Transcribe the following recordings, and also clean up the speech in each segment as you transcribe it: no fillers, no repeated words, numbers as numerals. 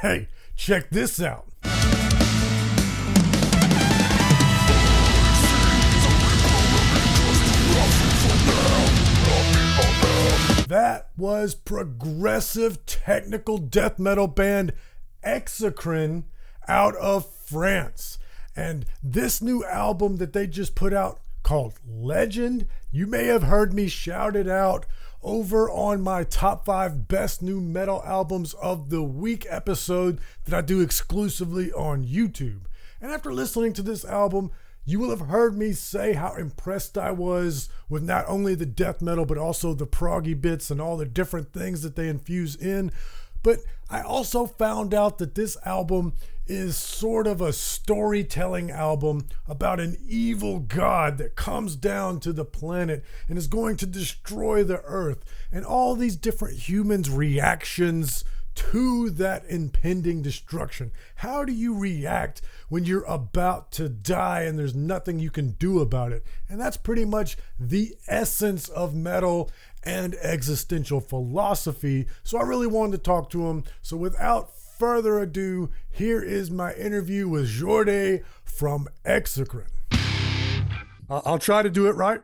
Hey, check this out. That was progressive technical death metal band Exocrine out of France. And this new album that they just put out called Legend, you may have heard me shout it out over on my top 5 best new metal albums of the week episode that I do exclusively on YouTube. And after listening to this album, you will have heard me say how impressed I was with not only the death metal, but also the proggy bits and all the different things that they infuse in. But I also found out that this album is sort of a storytelling album about an evil god that comes down to the planet and is going to destroy the earth, and all these different humans' reactions to that impending destruction. How do you react when you're about to die and there's nothing you can do about it? And that's pretty much the essence of metal and existential philosophy. So I really wanted to talk to him. So without further ado, here is my interview with Jordi from Exocrine. I'll try to do it right.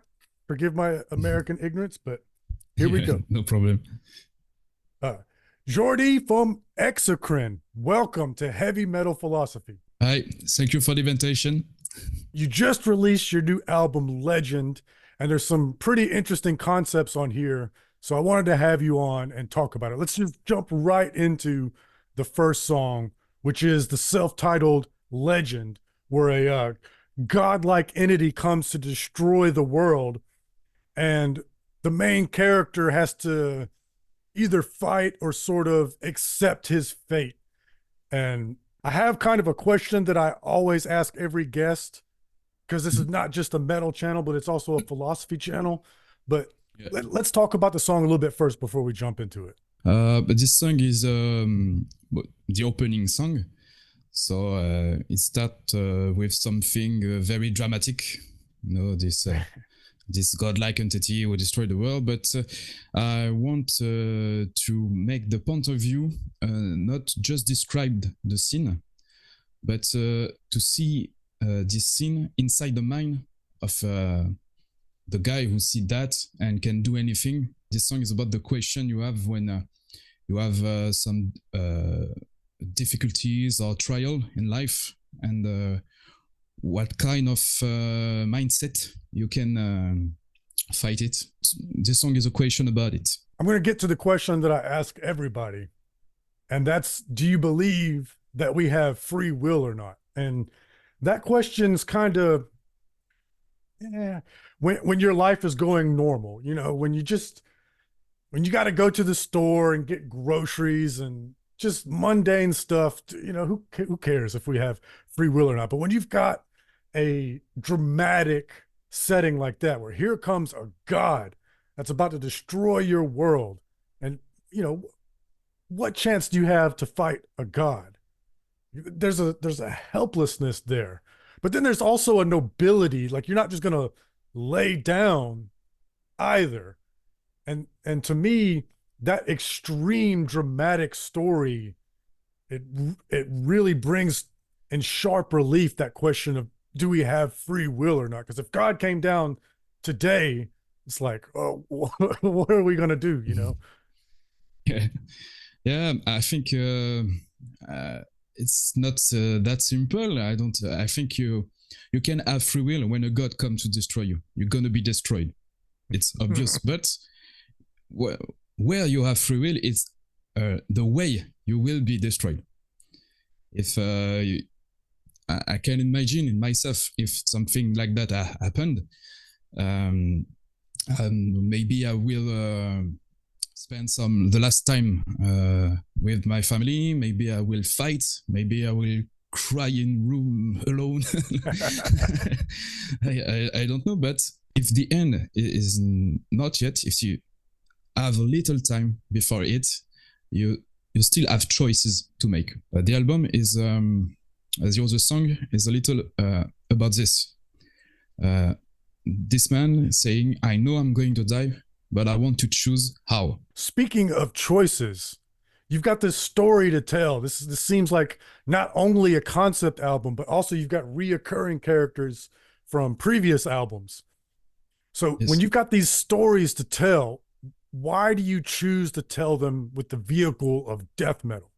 Forgive my American ignorance, but here we go. No problem. Jordi from Exocrine, welcome to Heavy Metal Philosophy. Hi, thank you for the invitation. You just released your new album, Legend, and there's some pretty interesting concepts on here. So I wanted to have you on and talk about it. Let's just jump right into the first song, which is the self-titled Legend, where a godlike entity comes to destroy the world, and the main character has to either fight or sort of accept his fate. And I have kind of a question that I always ask every guest, because this is not just a metal channel, but it's also a philosophy channel. But yeah. Let's talk about the song a little bit first before we jump into it. But this song is the opening song. So it starts with something very dramatic. You know, this godlike entity will destroy the world. But I want to make the point of view, not just describe the scene, but to see this scene inside the mind of the guy who see that and can do anything. This song is about the question you have when you have some difficulties or trial in life, and what kind of mindset you can fight it. This song is a question about it. I'm going to get to the question that I ask everybody, and that's, do you believe that we have free will or not? And that question's kind of, when your life is going normal, you know, when you got to go to the store and get groceries and just mundane stuff, you know, who cares if we have free will or not? But when you've got a dramatic setting like that, where here comes a god that's about to destroy your world, and, you know, what chance do you have to fight a god? There's a helplessness there. But then there's also a nobility, like you're not just going to lay down either. And to me, that extreme dramatic story, it really brings in sharp relief that question of, do we have free will or not? Because if God came down today, it's like, oh, what are we going to do, you know? Yeah, I think it's not that simple. I think you can have free will. When a god comes to destroy you, you're going to be destroyed. It's obvious. But where you have free will is the way you will be destroyed. If I can imagine in myself, if something like that happened, maybe I will spend the last time with my family. Maybe I will fight. Maybe I will cry in room alone. I don't know. But if the end is not yet, if you have a little time before it, you still have choices to make. The album is, as the other song, is a little about this. This man saying, I know I'm going to die, but I want to choose how. Speaking of choices, you've got this story to tell. This seems like not only a concept album, but also you've got reoccurring characters from previous albums. So when Yes. you've got these stories to tell, why do you choose to tell them with the vehicle of death metal?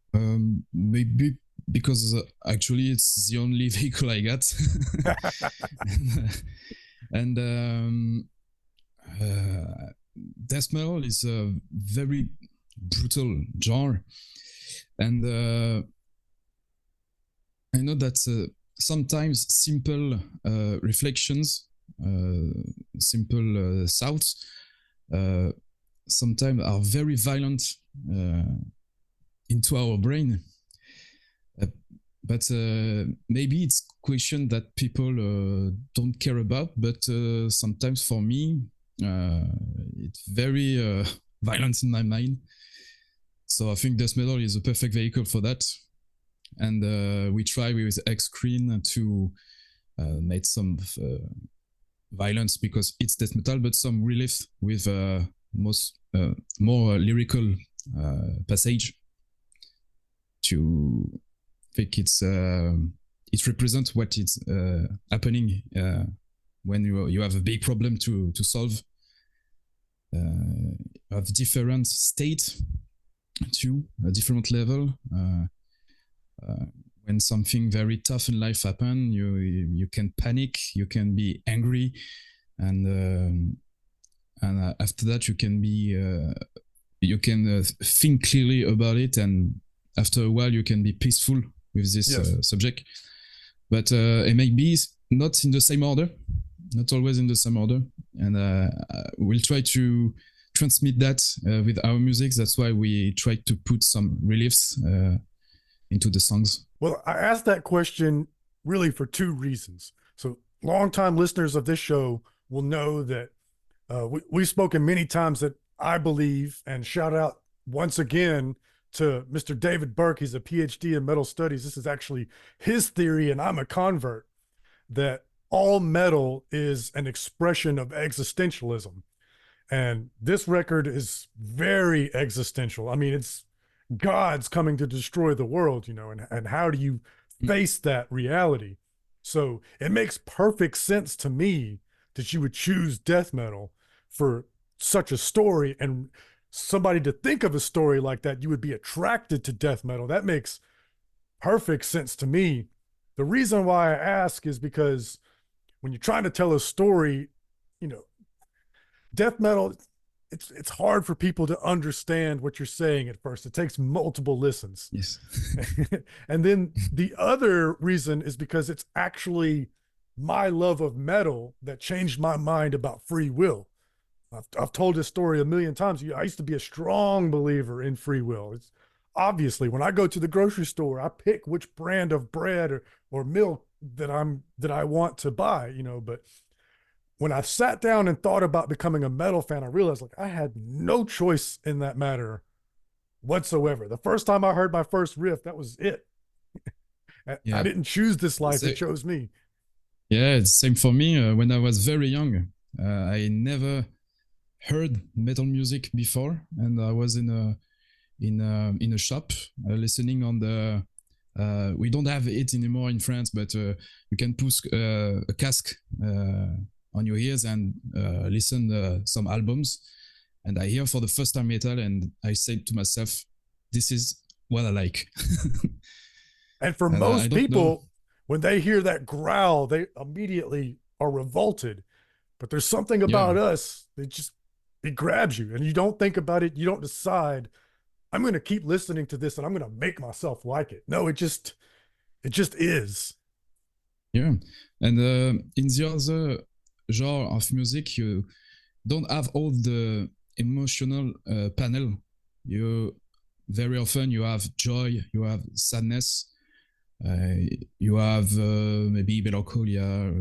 Maybe because actually it's the only vehicle I got. and death metal is a very brutal genre, and I know that sometimes simple reflections, simple thoughts, sometimes are very violent into our brain. But maybe it's a question that people don't care about, but sometimes for me, it's very violent in my mind. So I think death metal is a perfect vehicle for that. And we try with Exocrine to make some violence because it's death metal, but some relief with more lyrical passage to think it represents what is happening when you have a big problem to solve. Have different state to a different level. When something very tough in life happen, you can panic, you can be angry, and after that you can think clearly about it, and after a while you can be peaceful with this subject. But it may be not in the same order, not always in the same order, and we'll try to transmit that with our music. That's why we try to put some reliefs into the songs. Well, I asked that question really for two reasons. So longtime listeners of this show will know that we've spoken many times that I believe, and shout out once again to Mr. David Burke. He's a PhD in metal studies. This is actually his theory, and I'm a convert, that all metal is an expression of existentialism. And this record is very existential. I mean, it's God's coming to destroy the world, and how do you face that reality? So it makes perfect sense to me that you would choose death metal for such a story, and somebody to think of a story like that, you would be attracted to death metal. That makes perfect sense to me. The reason why I ask is because when you're trying to tell a story, death metal, it's hard for people to understand what you're saying at first. It takes multiple listens. Yes. And then the other reason is because it's actually my love of metal that changed my mind about free will. I've told this story a million times. I used to be a strong believer in free will. It's obviously when I go to the grocery store, I pick which brand of bread or milk that I want to buy, but when I sat down and thought about becoming a metal fan, I realized I had no choice in that matter whatsoever. The first time I heard my first riff, that was it. I didn't choose this life, it chose me. Yeah, it's the same for me. When I was very young, I never heard metal music before, and I was in a shop listening on the we don't have it anymore in France, but you can put a cask on your ears and listen some albums, and I hear for the first time metal, and I said to myself, this is what I like. And for most people, when they hear that growl, they immediately are revolted. But there's something about us that it grabs you, and you don't think about it. You don't decide, I'm going to keep listening to this and I'm going to make myself like it. No, it just is. Yeah. And in the other genre of music, you don't have all the emotional panel. You very often you have joy, you have sadness, you have maybe melancholia,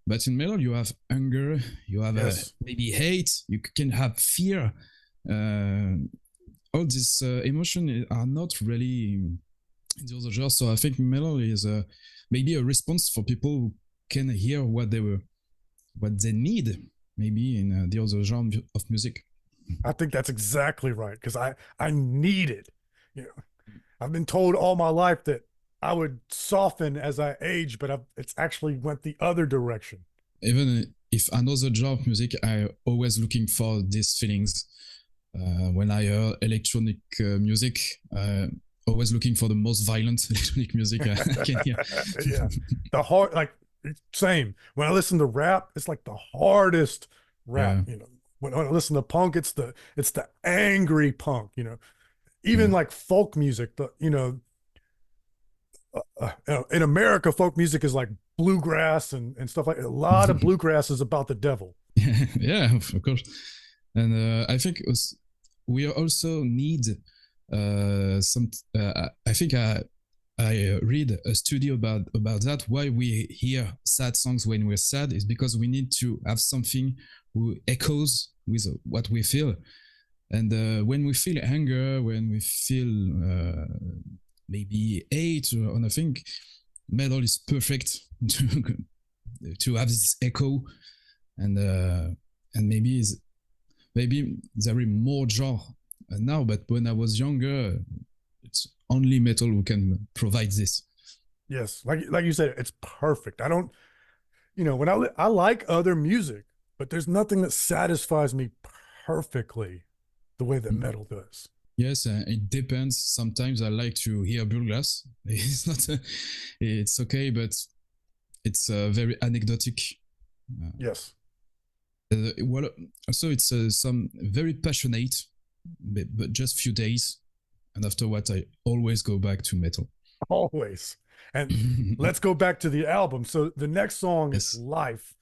but in metal you have anger, you have maybe hate, you can have fear. All these emotions are not really in the other genre. So I think metal is maybe a response for people who can hear what they need, maybe in the other genre of music. I think that's exactly right, because I need it. You know, I've been told all my life that I would soften as I age, but it's actually went the other direction. Even if another genre of music, I always looking for these feelings. When I hear electronic music, always looking for the most violent electronic music I can hear. Yeah, the hard, like, same. When I listen to rap, it's like the hardest rap. Yeah, You know, when I listen to punk, it's the angry punk. You know, even yeah. like folk music. In America, folk music is like bluegrass and stuff like. A lot of bluegrass is about the devil. Yeah, of course. And I think we also need some. I think I read a study about that. Why we hear sad songs when we're sad is because we need to have something who echoes with what we feel. And when we feel anger, when we feel maybe hate or nothing, metal is perfect to have this echo, and maybe there is more genre now, but when I was younger, it's only metal who can provide this. Yes, like you said, it's perfect. I don't, when I like other music, but there's nothing that satisfies me perfectly the way that metal does. Yes, it depends. Sometimes I like to hear bluegrass. It's not, it's okay, but it's very anecdotic. Yes. Well, also it's some very passionate, but just few days, and after what I always go back to metal. Always. And let's go back to the album. So the next song is Yes. Life.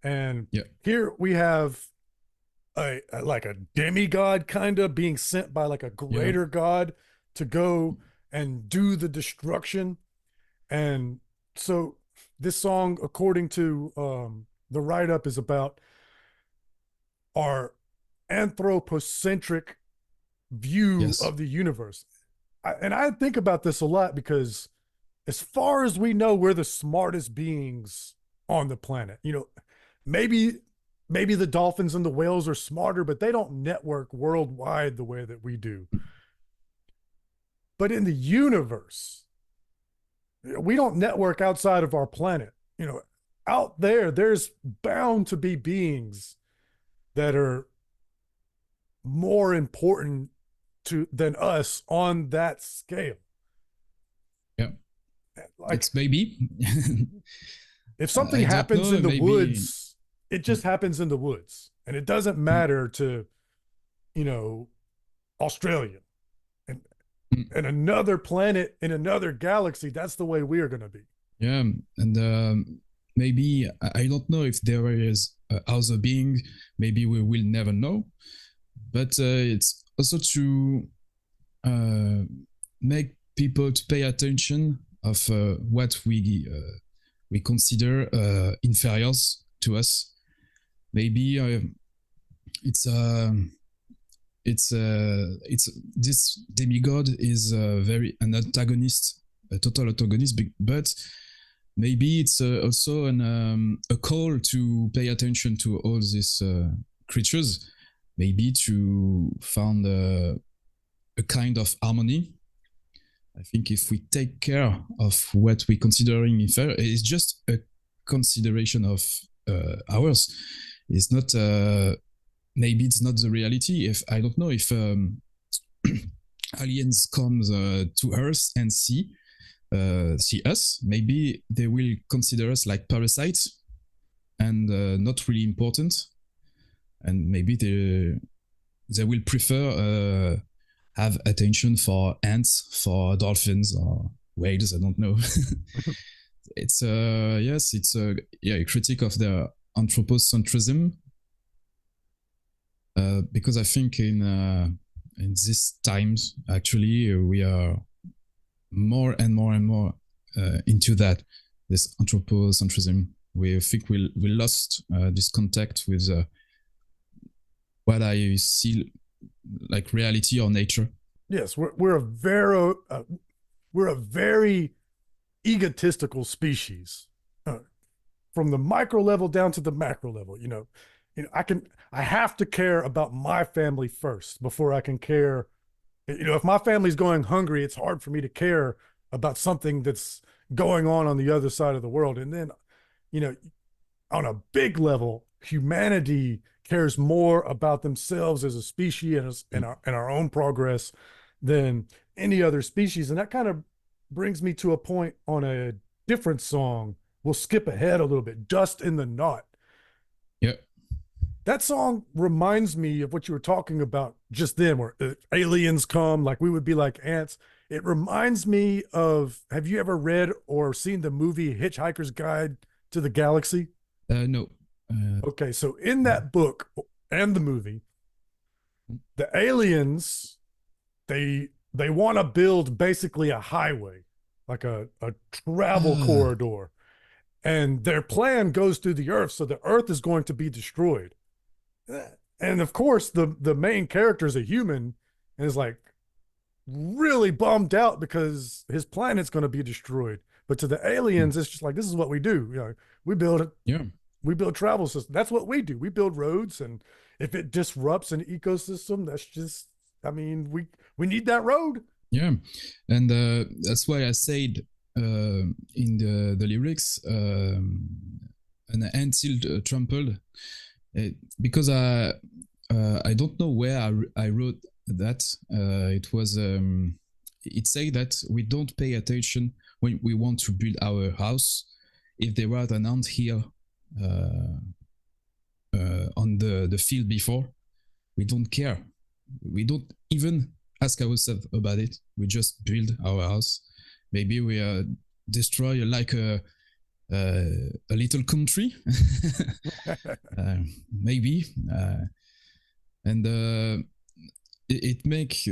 And Yeah. here we have like a demigod kind of being sent by like a Yeah. greater god to go and do the destruction. And so this song, according to the write-up, is about our anthropocentric view Yes. of the universe. And I think about this a lot because as far as we know, we're the smartest beings on the planet. Maybe maybe the dolphins and the whales are smarter, but they don't network worldwide the way that we do. But in the universe, we don't network outside of our planet. Out there, there's bound to be beings that are more important than us on that scale. Yeah. Like, It's maybe. if something I don't happens know. in the Maybe. woods, it just happens in the woods. And it doesn't matter to, you know, Australia and, and another planet in another galaxy. That's the way we are going to be. Yeah, and maybe I don't know if there is other being. Maybe we will never know. But it's also to uh, make people to pay attention of what we consider inferiors to us. Maybe it's it's this demigod is very an antagonist, a total antagonist, but maybe it's also a call to pay attention to all these creatures, maybe to find a kind of harmony. I think if we take care of what we considering inferior, it's just a consideration of ours. It's not maybe it's not the reality. If I don't know if aliens comes to Earth and see us, maybe they will consider us like parasites and not really important, and maybe they will prefer have attention for ants, for dolphins or whales. I don't know. It's yes, it's a critique of the anthropocentrism, because I think in these times actually we are more and more and more into that, this anthropocentrism. We think we lost this contact with what I see like reality or nature. Yes, we're a very egotistical species, from the micro level down to the macro level. I have to care about my family first before I can care If my family's going hungry, it's hard for me to care about something that's going on the other side of the world. And then, you know, on a big level, humanity cares more about themselves as a species and our own progress than any other species. And that kind of brings me to a point on a different song. We'll skip ahead a little bit. Dust in the Knot. Yeah. That song reminds me of what you were talking about just then, where aliens come, like we would be like ants. It reminds me of, have you ever read or seen the movie Hitchhiker's Guide to the Galaxy? No. Okay, so in that book and the movie, the aliens, they want to build basically a highway, like a travel Ah, corridor. And their plan goes through the earth, so the earth is going to be destroyed. And of course, the main character is a human and is like really bummed out because his planet's going to be destroyed. But to the aliens, it's just like, this is what we do. We build it. yeah. We build travel systems. That's what we do. We build roads, and if it disrupts an ecosystem, that's just. I mean, we need that road. Yeah, and that's why I said in the lyrics, an until trampled, because I don't know where I wrote that. It was it said that we don't pay attention when we want to build our house. If there was an ant here on the field before, we don't care. We don't even ask ourselves about it. We just build our house. Maybe we destroy like a little country, maybe, and it make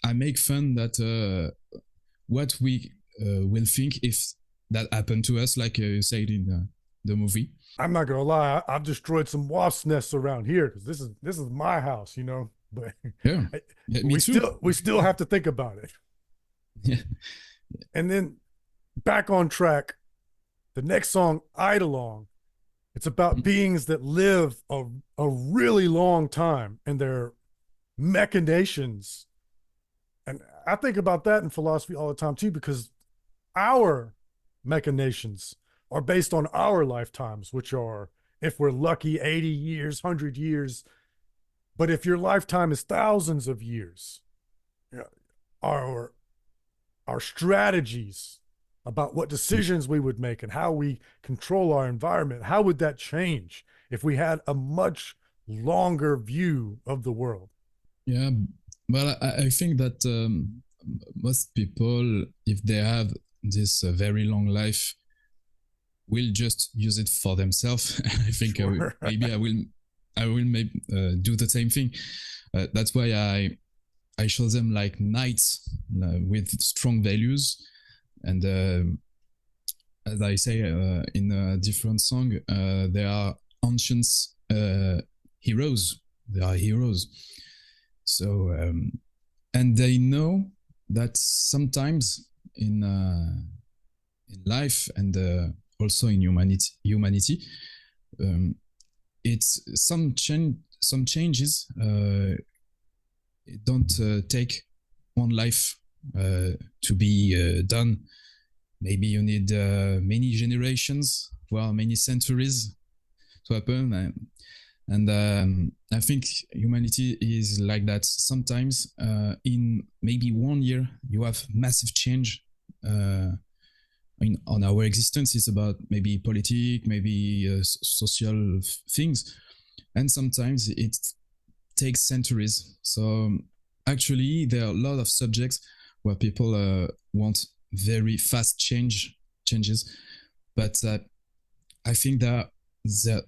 I make fun that what we will think if that happened to us, like you said in the movie. I'm not gonna lie. I've destroyed some wasp nests around here because this is my house, But Yeah, yeah, me too. we still have to think about it. Yeah, And then back on track, the next song, Eidolon, it's about beings that live a really long time and their machinations. And I think about that in philosophy all the time too, because our machinations are based on our lifetimes, which are, if we're lucky, 80 years, 100 years. But if your lifetime is thousands of years, our our strategies about what decisions we would make and how we control our environment, how would that change if we had a much longer view of the world? yeah. But I think that most people, if they have this very long life, will just use it for themselves. I think Sure. maybe I will maybe do the same thing. That's why I show them like knights with strong values, and as I say in a different song, there are ancient heroes. They are heroes. So and they know that sometimes in life and also in humanity, it's some changes don't take one life to be done. Maybe you need many generations, well, many centuries to happen. And I think humanity is like that. Sometimes in maybe 1 year, you have massive change on our existence. It's about maybe politics, maybe social things. And sometimes it takes centuries. So actually, there are a lot of subjects where people want very fast changes. But I think that there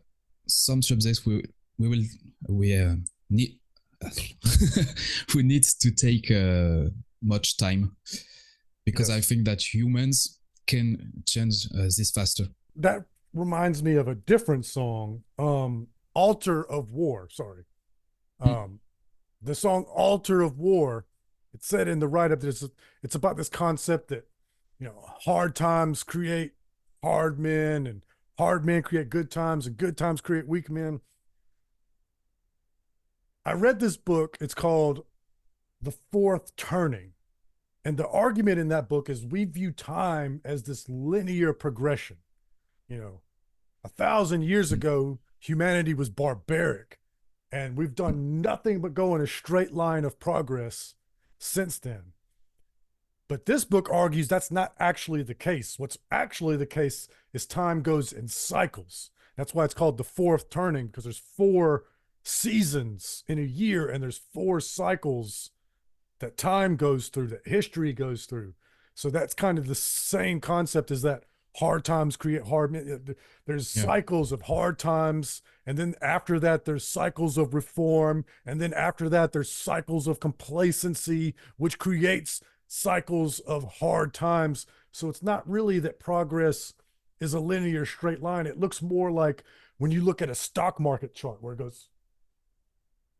some subjects we need we need to take much time, because I think that humans can change this faster. That reminds me of a different song, Altar of War. Sorry. The song Altar of War, it said in the write-up that it's about this concept that, hard times create hard men, and hard men create good times, and good times create weak men. I read this book. It's called the fourth turning. And the argument in that book is we view time as this linear progression. You know, 1,000 years Mm. ago, humanity was barbaric, and we've done nothing but go in a straight line of progress since then. But this book argues that's not actually the case. What's actually the case is time goes in cycles. That's why it's called the fourth turning, because there's 4 seasons in a year, and there's 4 cycles that time goes through, that history goes through. So that's kind of the same concept as that hard times create hard. There's Yeah. cycles of hard times, and then after that, there's cycles of reform, and then after that, there's cycles of complacency, which creates cycles of hard times. So it's not really that progress is a linear straight line. It looks more like when you look at a stock market chart where it goes,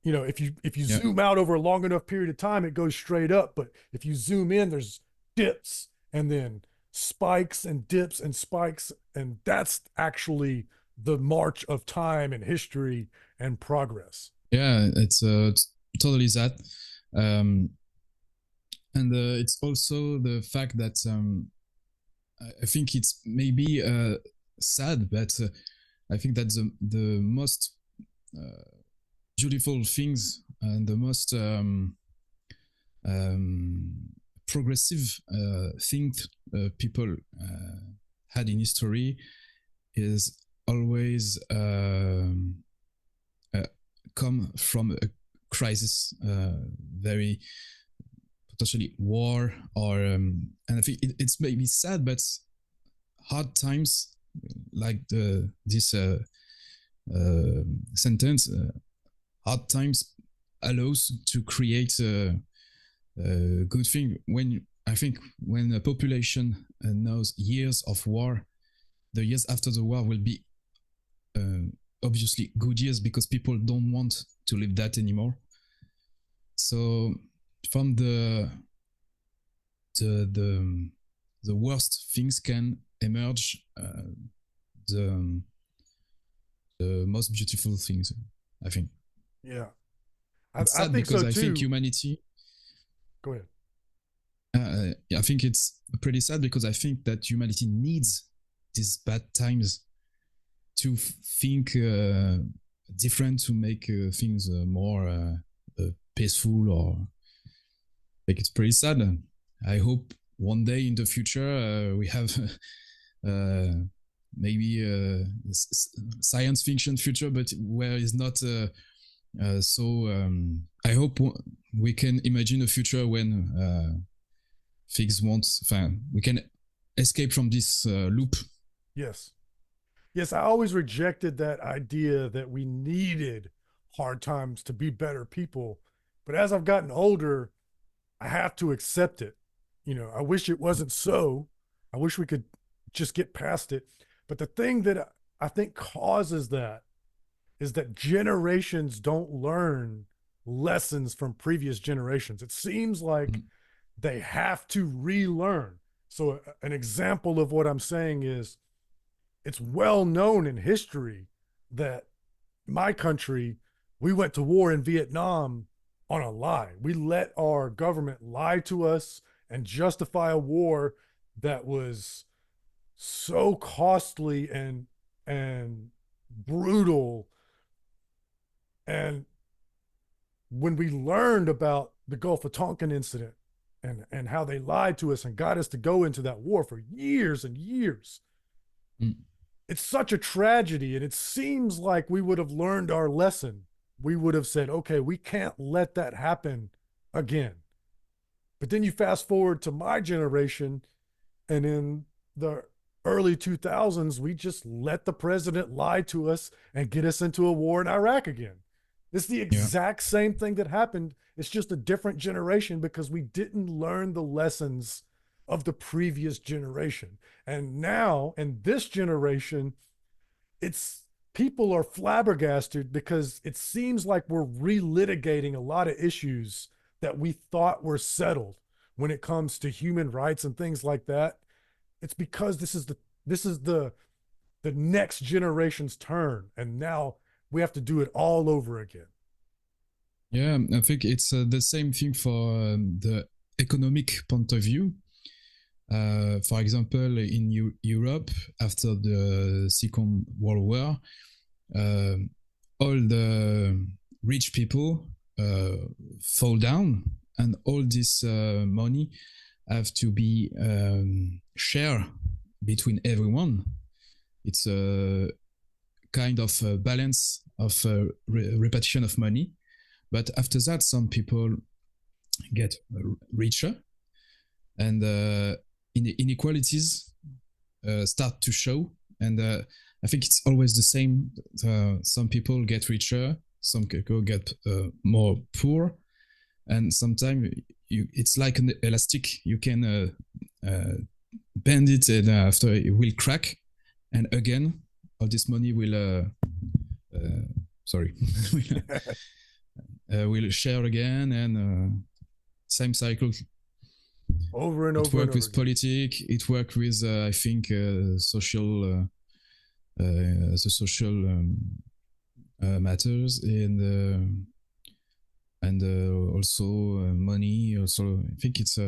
if you Yeah. zoom out over a long enough period of time, it goes straight up. But if you zoom in, there's dips and then spikes and dips and spikes. And that's actually the march of time and history and progress. Yeah, it's totally that. Um, and it's also the fact that I think it's maybe sad, but I think that the most beautiful things and the most progressive things people had in history is always come from a crisis, very potentially war, or and I think it's maybe sad, but hard times like this sentence, hard times allows to create a good thing. When I think when a population knows years of war, the years after the war will be obviously good years because people don't want to live that anymore. So from the worst things can emerge the the most beautiful things, I think. Yeah, It's I sad think because so I think too. humanity. Go ahead. I think it's pretty sad because I think that humanity needs these bad times to think different, to make things more peaceful, or like it's pretty sad. I hope one day in the future we have maybe a science fiction future, but where it's not so. I hope we can imagine a future when things won't. We can escape from this loop. Yes. Yes, I always rejected that idea that we needed hard times to be better people. But as I've gotten older, I have to accept it. I wish it wasn't so. I wish we could just get past it. But the thing that I think causes that is that generations don't learn lessons from previous generations. It seems like Mm. they have to relearn. So, an example of what I'm saying is it's well known in history that my country, we went to war in Vietnam on a lie. We let our government lie to us and justify a war that was so costly and brutal. And when we learned about the Gulf of Tonkin incident and how they lied to us and got us to go into that war for years and years, Mm. it's such a tragedy. And it seems like we would have learned our lesson. We would have said, okay, we can't let that happen again. But then you fast forward to my generation, and in the early 2000s, we just let the president lie to us and get us into a war in Iraq again. It's the Yeah. exact same thing that happened. It's just a different generation because we didn't learn the lessons of the previous generation. And now, in this generation, it's people are flabbergasted because it seems like we're relitigating a lot of issues that we thought were settled when it comes to human rights and things like that. It's because this is the next generation's turn, and now we have to do it all over again. Yeah, I think it's the same thing for the economic point of view. For example, in Europe, after the Second World War, uh, all the rich people fall down, and all this money have to be shared between everyone. It's a kind of a balance of repartition of money. But after that, some people get richer, and inequalities start to show. And I think it's always the same. Some people get richer, some people get more poor, and sometimes it's like an elastic. You can bend it, and after it will crack, and again, all this money will will share again, and same cycle. Over and It over and worked over with again. politics. It worked with, I think, social, the social matters, and also money. Also, I think it's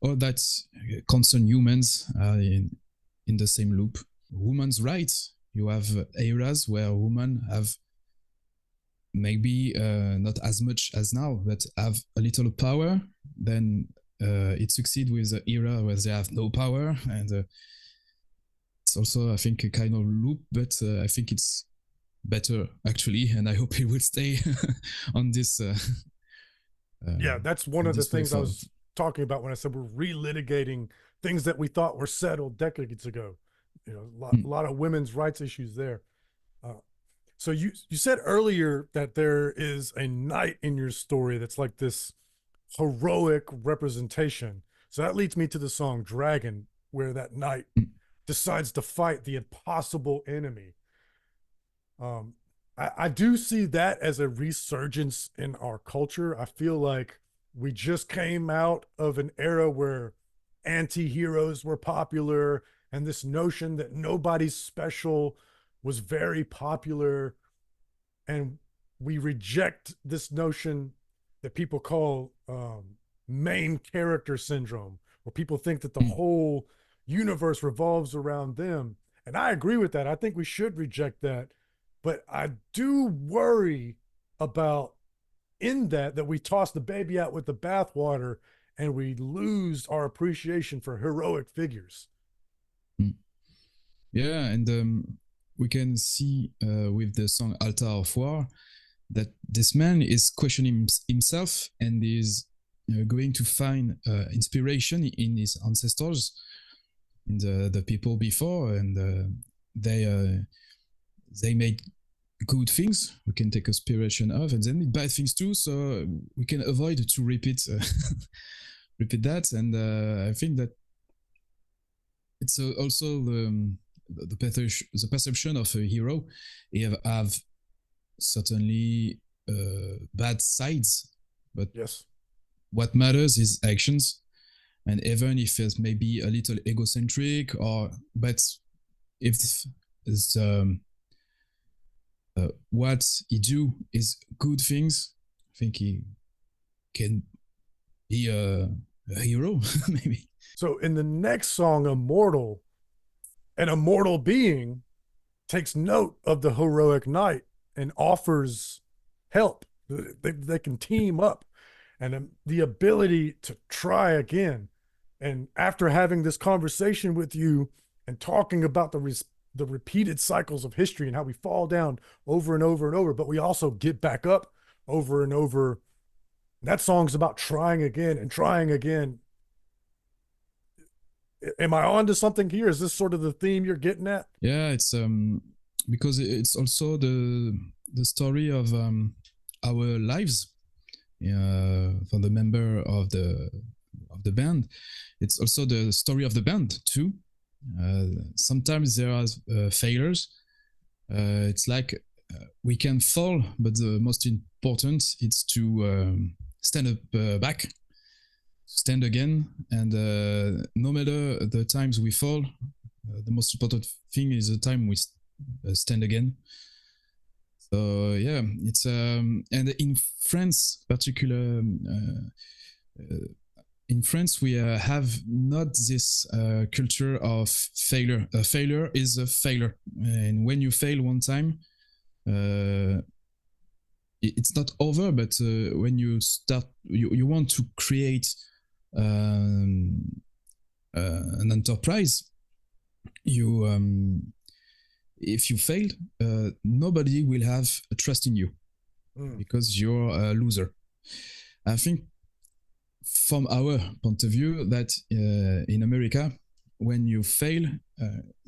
all that concern humans are in the same loop. Women's rights. You have eras where women have maybe not as much as now, but have a little power. Then it succeeds with the era where they have no power, and it's also, I think, a kind of loop. But I think it's better actually, and I hope it will stay on this. Yeah, that's one of the things I was talking about when I said we're relitigating things that we thought were settled decades ago. You know, a lot of women's rights issues there. So you said earlier that there is a knight in your story that's like this heroic representation. So that leads me to the song Dragon, where that knight decides to fight the impossible enemy. I do see that as a resurgence in our culture. I feel like we just came out of an era where anti-heroes were popular, and this notion that nobody's special was very popular. And we reject this notion that people call main character syndrome, where people think that the whole universe revolves around them. And I agree with that. I think we should reject that. But I do worry about in that we toss the baby out with the bathwater and we lose our appreciation for heroic figures. Yeah, and we can see with the song Altar of War that this man is questioning himself and is going to find inspiration in his ancestors, in the people before, and they made good things we can take inspiration of, and then bad things too, so we can avoid to repeat repeat that. And I think that it's also the perception of a hero. You have certainly bad sides, but yes, what matters is actions. And even if it's maybe a little egocentric, but if it's what he do is good things, I think he can be a hero, maybe. So in the next song, Immortal, an immortal being takes note of the heroic knight and offers help. They can team up, and the ability to try again. And after having this conversation with you and talking about the repeated cycles of history and how we fall down over and over and over, but we also get back up over and over. That song's about trying again and trying again. Am I on to something here? Is this sort of the theme you're getting at? Yeah, it's because it's also the story of our lives for the member of the band. It's also the story of the band too. Sometimes there are failures. It's like we can fall, but the most important is to stand up back, stand again, and no matter the times we fall, the most important thing is the time we stand again. So yeah, it's and in France, particular. In France, we have not this culture of failure. A failure is a failure, and when you fail one time, it's not over. But when you start, you want to create an enterprise. You if you failed, nobody will have a trust in you because you're a loser. I think from our point of view that in America, when you fail,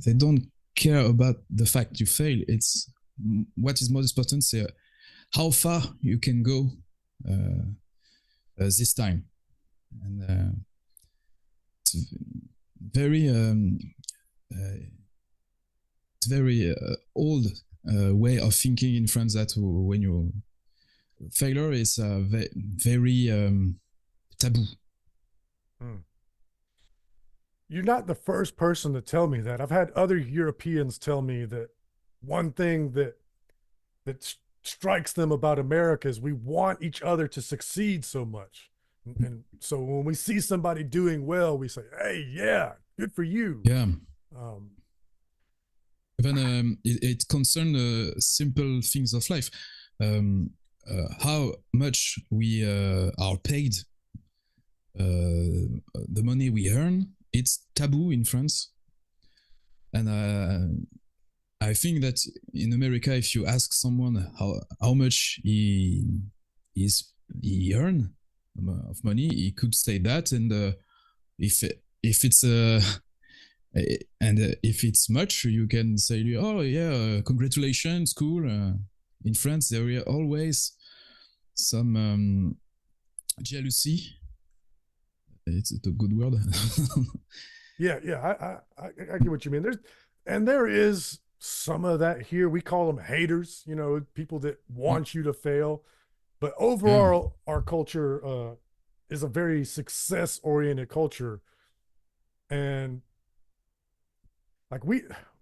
they don't care about the fact you fail. It's what is most important, how far you can go this time. And it's very old way of thinking in France that when you failure is very taboo. You're not the first person to tell me that. I've had other Europeans tell me that one thing that strikes them about America is we want each other to succeed so much. And so when we see somebody doing well, we say, hey, yeah, good for you. Yeah. Even it concerns simple things of life. How much we are paid, the money we earn, it's taboo in France. And I think that in America, if you ask someone how much he earn of money, he could say that, and if it's if it's much, you can say, oh yeah, congratulations, cool. In France, there are always some jealousy. It's a good word. Yeah, I get what you mean. There is some of that here. We call them haters, people that want you to fail. But overall, our culture is a very success-oriented culture. And like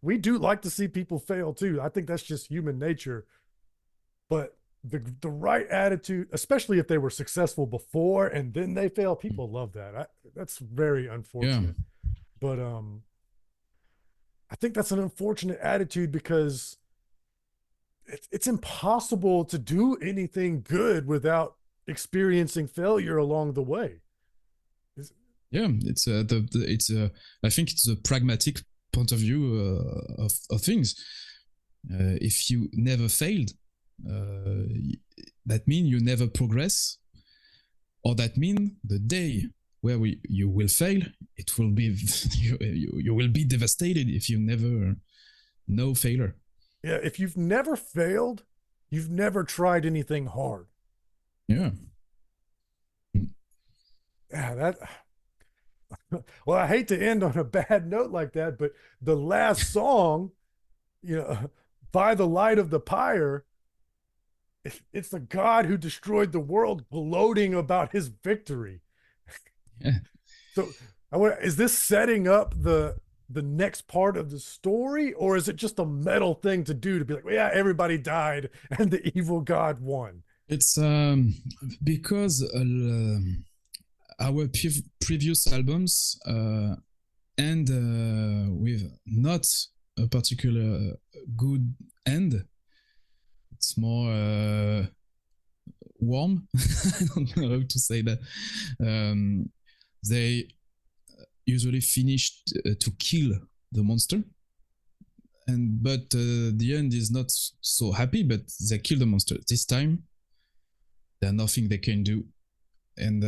we do like to see people fail too. I think that's just human nature. But the right attitude, especially if they were successful before and then they fail, people love that. That's very unfortunate. But I think that's an unfortunate attitude because it's impossible to do anything good without experiencing failure along the way. It's I think it's a pragmatic point of view of things. If you never failed, that means you never progress, or that means the day where you will fail, it will be you will be devastated if you never know failure. Yeah, if you've never failed, you've never tried anything hard. Yeah. That. Well, I hate to end on a bad note like that, but the last song, by the light of the pyre, it's the God who destroyed the world gloating about his victory. Yeah. So, is this setting up the next part of the story, or is it just a metal thing to do to be like, well, yeah, everybody died and the evil God won? It's because our previous albums end with not a particular good end. It's more warm. I don't know how to say that. They usually finish to kill the monster, but the end is not so happy. But they kill the monster. This time, there's nothing they can do, and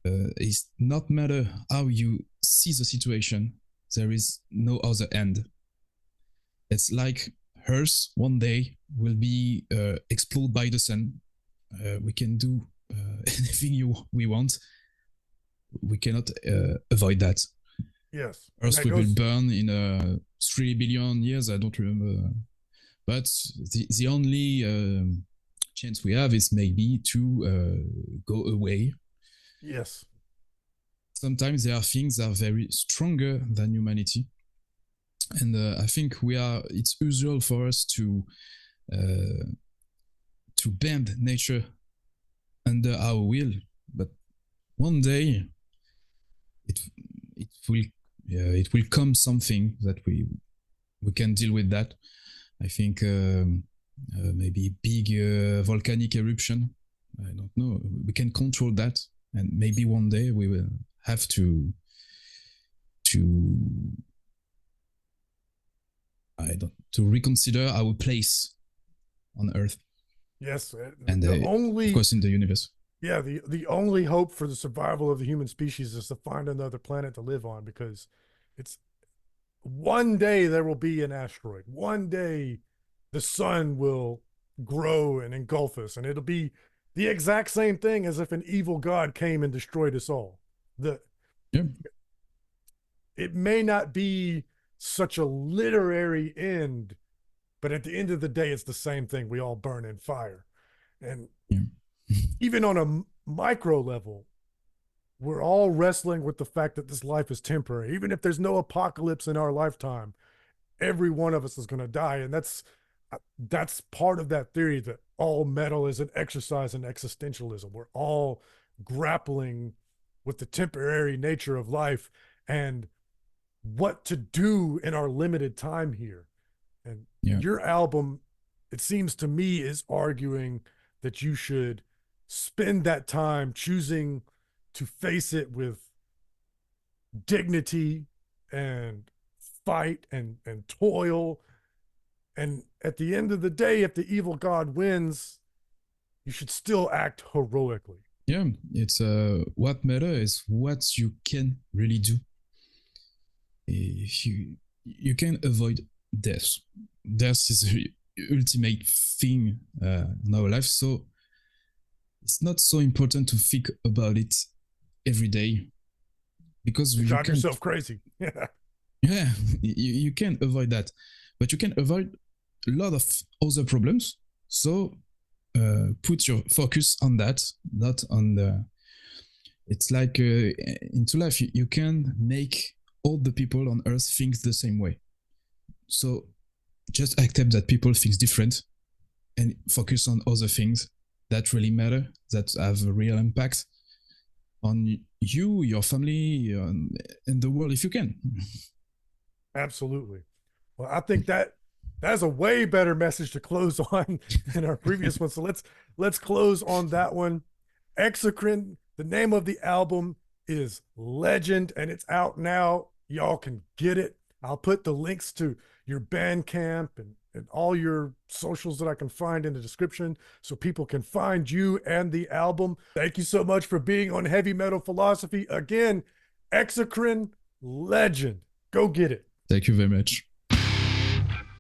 it's not matter how you see the situation. There is no other end. It's like Earth one day will be exploded by the sun. We can do anything we want. We cannot avoid that. Yes. Earth will burn in 3 billion years. I don't remember. But the only chance we have is maybe to go away. Yes. Sometimes there are things that are very stronger than humanity. And I think it's usual for us uh, to bend nature under our will, but one day it it will it will come something that we can deal with that. I think maybe big volcanic eruption. I don't know. We can control that, and maybe one day we will have to to reconsider our place on Earth. Yes, And of course in the universe. Yeah, the only hope for the survival of the human species is to find another planet to live on, because it's one day there will be an asteroid. One day the sun will grow and engulf us, and it'll be the exact same thing as if an evil god came and destroyed us all. The Yeah. It may not be such a literary end, but at the end of the day, it's the same thing. We all burn in fire. And yeah. even on a micro level, we're all wrestling with the fact that this life is temporary. Even if there's no apocalypse in our lifetime, every one of us is going to die. And that's part of that theory that all metal is an exercise in existentialism. We're all grappling with the temporary nature of life and what to do in our limited time here. And Yeah. your album, it seems to me, is arguing that you should spend that time choosing to face it with dignity and fight and toil. And at the end of the day, if the evil god wins, you should still act heroically. Yeah, it's what matters is what you can really do. If you can avoid death. Death is the ultimate thing in our life, so it's not so important to think about it every day, because You you drive can yourself crazy. yeah, you can avoid that, but you can avoid a lot of other problems. So put your focus on that, not on the. It's like into life, you can make all the people on Earth think the same way. So just accept that people think different, and focus on other things that really matter, that have a real impact on you, your family, and the world, if you can. Absolutely. Well, I think that's a way better message to close on than our previous one. So let's close on that one. Exocrine, the name of the album is Legend, and it's out now. Y'all can get it. I'll put the links to your Bandcamp and all your socials that I can find in the description so people can find you and the album. Thank you so much for being on Heavy Metal Philosophy. Again, Exocrine, Legend. Go get it. Thank you very much.